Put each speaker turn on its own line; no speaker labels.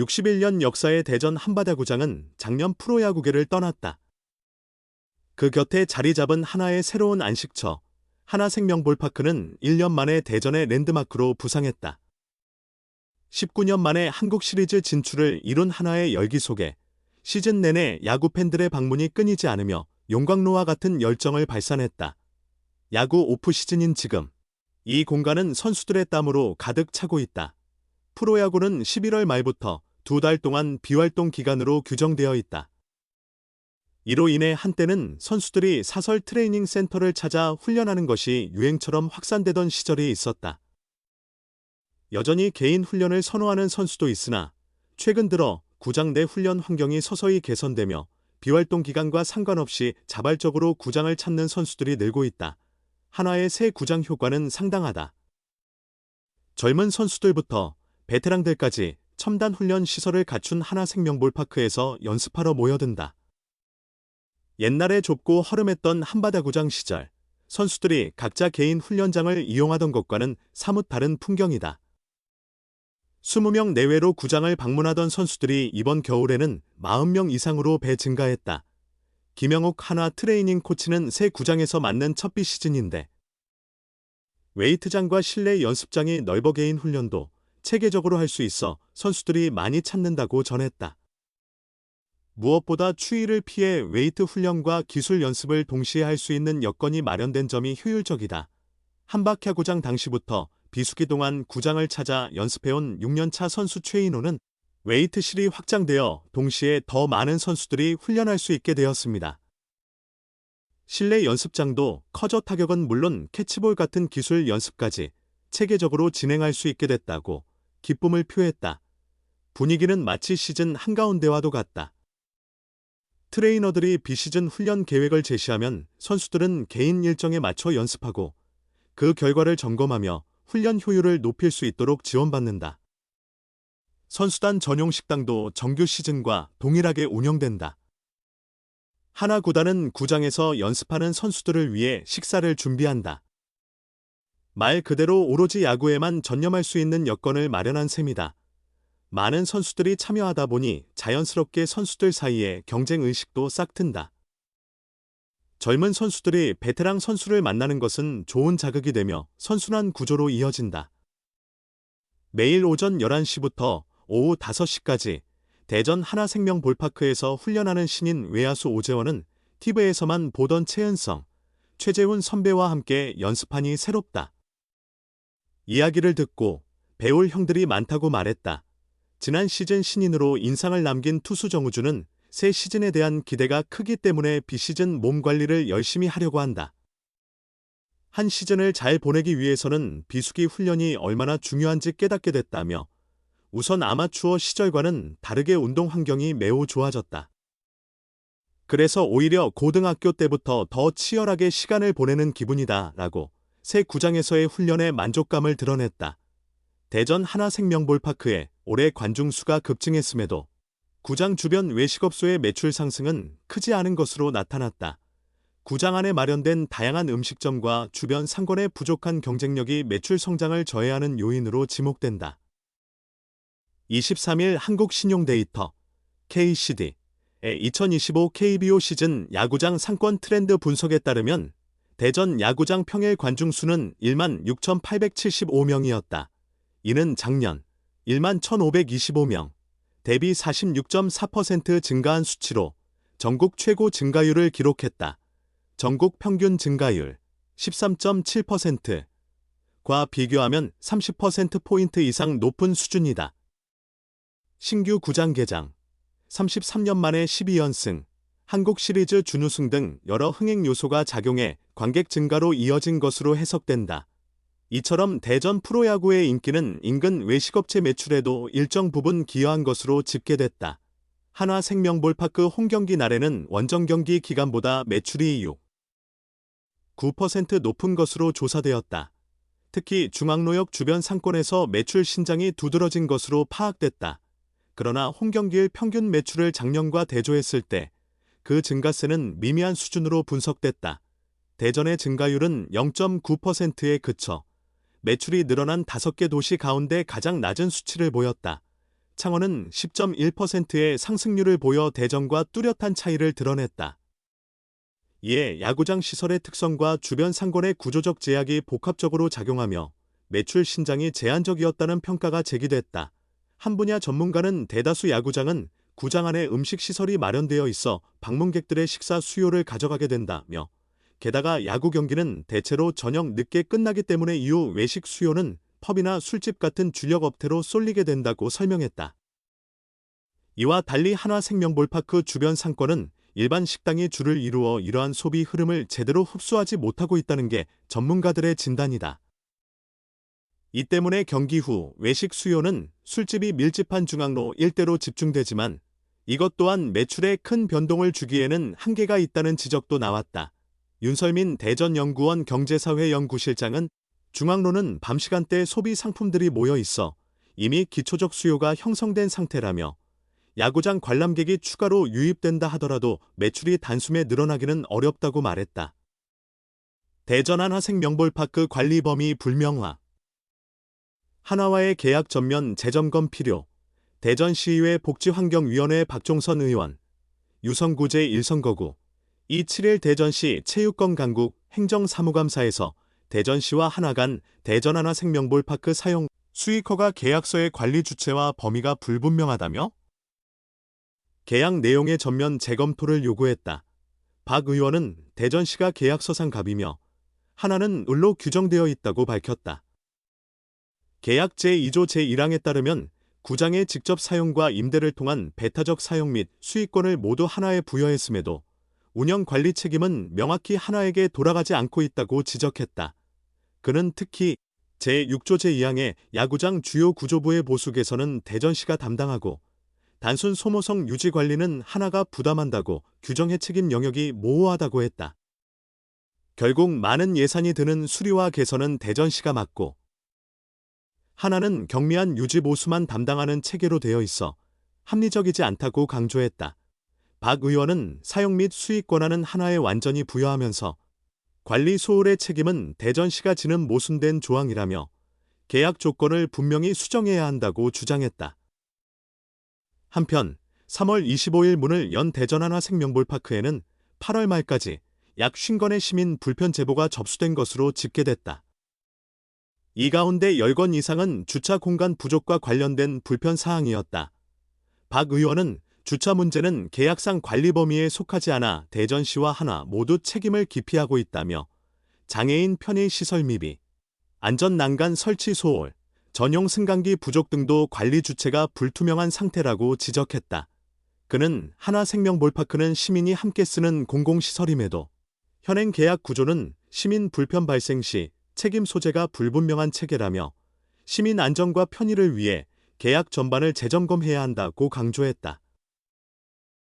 61년 역사의 대전 한바다구장은 작년 프로야구계를 떠났다. 그 곁에 자리 잡은 하나의 새로운 안식처, 하나생명볼파크는 1년 만에 대전의 랜드마크로 부상했다. 19년 만에 한국 시리즈 진출을 이룬 하나의 열기 속에 시즌 내내 야구 팬들의 방문이 끊이지 않으며 용광로와 같은 열정을 발산했다. 야구 오프 시즌인 지금, 이 공간은 선수들의 땀으로 가득 차고 있다. 프로야구는 11월 말부터 2달 동안 비활동 기간으로 규정되어 있다. 이로 인해 한때는 선수들이 사설 트레이닝 센터를 찾아 훈련하는 것이 유행처럼 확산되던 시절이 있었다. 여전히 개인 훈련을 선호하는 선수도 있으나 최근 들어 구장 내 훈련 환경이 서서히 개선되며 비활동 기간과 상관없이 자발적으로 구장을 찾는 선수들이 늘고 있다. 한화의 새 구장 효과는 상당하다. 젊은 선수들부터 베테랑들까지 첨단 훈련 시설을 갖춘 하나생명볼파크에서 연습하러 모여든다. 옛날에 좁고 허름했던 한바다구장 시절, 선수들이 각자 개인 훈련장을 이용하던 것과는 사뭇 다른 풍경이다. 20명 내외로 구장을 방문하던 선수들이 이번 겨울에는 40명 이상으로 배 증가했다. 김영욱 한화 트레이닝 코치는 새 구장에서 맞는 첫 비시즌인데 웨이트장과 실내 연습장이 넓어 개인 훈련도 체계적으로 할 수 있어 선수들이 많이 찾는다고 전했다. 무엇보다 추위를 피해 웨이트 훈련과 기술 연습을 동시에 할 수 있는 여건이 마련된 점이 효율적이다. 한박야구장 당시부터 비수기 동안 구장을 찾아 연습해온 6년차 선수 최인호는 웨이트실이 확장되어 동시에 더 많은 선수들이 훈련할 수 있게 되었습니다. 실내 연습장도 커저 타격은 물론 캐치볼 같은 기술 연습까지 체계적으로 진행할 수 있게 됐다고 기쁨을 표했다. 분위기는 마치 시즌 한가운데와도 같다. 트레이너들이 비시즌 훈련 계획을 제시하면 선수들은 개인 일정에 맞춰 연습하고 그 결과를 점검하며 훈련 효율을 높일 수 있도록 지원받는다. 선수단 전용 식당도 정규 시즌과 동일하게 운영된다. 하나 구단은 구장에서 연습하는 선수들을 위해 식사를 준비한다. 말 그대로 오로지 야구에만 전념할 수 있는 여건을 마련한 셈이다. 많은 선수들이 참여하다 보니 자연스럽게 선수들 사이에 경쟁 의식도 싹튼다. 젊은 선수들이 베테랑 선수를 만나는 것은 좋은 자극이 되며 선순환 구조로 이어진다. 매일 오전 11시부터 오후 5시까지 대전 하나생명볼파크에서 훈련하는 신인 외야수 오재원은 TV에서만 보던 최은성, 최재훈 선배와 함께 연습하니 새롭다. 이야기를 듣고 배울 형들이 많다고 말했다. 지난 시즌 신인으로 인상을 남긴 투수 정우주는 새 시즌에 대한 기대가 크기 때문에 비시즌 몸 관리를 열심히 하려고 한다. 한 시즌을 잘 보내기 위해서는 비수기 훈련이 얼마나 중요한지 깨닫게 됐다며 우선 아마추어 시절과는 다르게 운동 환경이 매우 좋아졌다. 그래서 오히려 고등학교 때부터 더 치열하게 시간을 보내는 기분이다 라고 새 구장에서의 훈련에 만족감을 드러냈다. 대전 하나생명볼파크에 올해 관중수가 급증했음에도 구장 주변 외식업소의 매출 상승은 크지 않은 것으로 나타났다. 구장 안에 마련된 다양한 음식점과 주변 상권의 부족한 경쟁력이 매출 성장을 저해하는 요인으로 지목된다. 23일 한국신용데이터 KCD의 2025 KBO 시즌 야구장 상권 트렌드 분석에 따르면 대전 야구장 평일 관중수는 1만 6,875명이었다. 이는 작년 1만 1,525명, 대비 46.4% 증가한 수치로 전국 최고 증가율을 기록했다. 전국 평균 증가율 13.7%과 비교하면 30%포인트 이상 높은 수준이다. 신규 구장 개장, 33년 만에 12연승, 한국 시리즈 준우승 등 여러 흥행 요소가 작용해 관객 증가로 이어진 것으로 해석된다. 이처럼 대전 프로야구의 인기는 인근 외식업체 매출에도 일정 부분 기여한 것으로 집계됐다. 하나생명볼파크 홈경기 날에는 원정 경기 기간보다 매출이 9% 높은 것으로 조사되었다. 특히 중앙로역 주변 상권에서 매출 신장이 두드러진 것으로 파악됐다. 그러나 홈경기일 평균 매출을 작년과 대조했을 때 그 증가세는 미미한 수준으로 분석됐다. 대전의 증가율은 0.9%에 그쳐 매출이 늘어난 5개 도시 가운데 가장 낮은 수치를 보였다. 창원은 10.1%의 상승률을 보여 대전과 뚜렷한 차이를 드러냈다. 이에 야구장 시설의 특성과 주변 상권의 구조적 제약이 복합적으로 작용하며 매출 신장이 제한적이었다는 평가가 제기됐다. 한 분야 전문가는 대다수 야구장은 구장 안에 음식 시설이 마련되어 있어 방문객들의 식사 수요를 가져가게 된다며, 게다가 야구 경기는 대체로 저녁 늦게 끝나기 때문에 이후 외식 수요는 펍이나 술집 같은 주력 업태로 쏠리게 된다고 설명했다. 이와 달리 한화생명볼파크 주변 상권은 일반 식당이 줄을 이루어 이러한 소비 흐름을 제대로 흡수하지 못하고 있다는 게 전문가들의 진단이다. 이 때문에 경기 후 외식 수요는 술집이 밀집한 중앙로 일대로 집중되지만 이것 또한 매출에 큰 변동을 주기에는 한계가 있다는 지적도 나왔다. 윤설민 대전연구원 경제사회연구실장은 중앙로는 밤 시간대 소비 상품들이 모여 있어 이미 기초적 수요가 형성된 상태라며, 야구장 관람객이 추가로 유입된다 하더라도 매출이 단숨에 늘어나기는 어렵다고 말했다. 대전 한화생명볼파크 관리 범위 불명화. 한화와의 계약 전면 재점검 필요. 대전시의회 복지환경위원회 박종선 의원. 유성구 제1선거구. 27일 대전시 체육관 강국 행정사무감사에서 대전시와 한화 간 대전 한화생명볼파크 사용 수익허가 계약서의 관리 주체와 범위가 불분명하다며 계약 내용의 전면 재검토를 요구했다. 박 의원은 대전시가 계약서상 갑이며 한화는 을로 규정되어 있다고 밝혔다. 계약 제2조 제1항에 따르면 구장의 직접 사용과 임대를 통한 배타적 사용 및 수익권을 모두 한화에 부여했음에도 운영 관리 책임은 명확히 한화에게 돌아가지 않고 있다고 지적했다. 그는 특히 제6조 제2항의 야구장 주요 구조부의 보수 개선은 대전시가 담당하고 단순 소모성 유지 관리는 한화가 부담한다고 규정해 책임 영역이 모호하다고 했다. 결국 많은 예산이 드는 수리와 개선은 대전시가 맡고 한화는 경미한 유지 보수만 담당하는 체계로 되어 있어 합리적이지 않다고 강조했다. 박 의원은 사용 및 수익 권한은 한화에 완전히 부여하면서 관리 소홀의 책임은 대전시가 지는 모순된 조항이라며 계약 조건을 분명히 수정해야 한다고 주장했다. 한편 3월 25일 문을 연 대전 한화생명볼파크에는 8월 말까지 약 50건의 시민 불편 제보가 접수된 것으로 집계됐다. 이 가운데 10건 이상은 주차 공간 부족과 관련된 불편 사항이었다. 박 의원은 주차 문제는 계약상 관리 범위에 속하지 않아 대전시와 한화 모두 책임을 기피하고 있다며 장애인 편의 시설 미비, 안전 난간 설치 소홀, 전용 승강기 부족 등도 관리 주체가 불투명한 상태라고 지적했다. 그는 한화생명볼파크는 시민이 함께 쓰는 공공시설임에도 현행 계약 구조는 시민 불편 발생 시 책임 소재가 불분명한 체계라며 시민 안전과 편의를 위해 계약 전반을 재점검해야 한다고 강조했다.